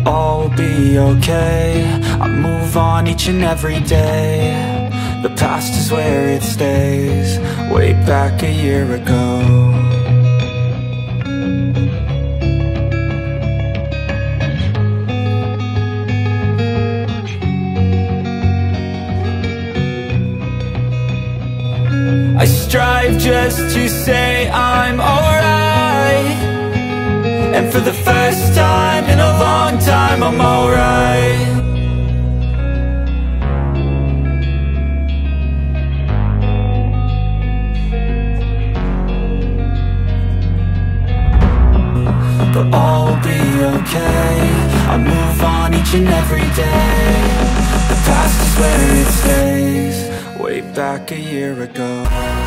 but all will be okay. I move on each and every day. The past is where it stays, way back a year ago. I strive just to say I'm alright, and for the first time in a long time I'm alright. But all will be okay. I move on each and every day. The past is where it stays, way back a year ago.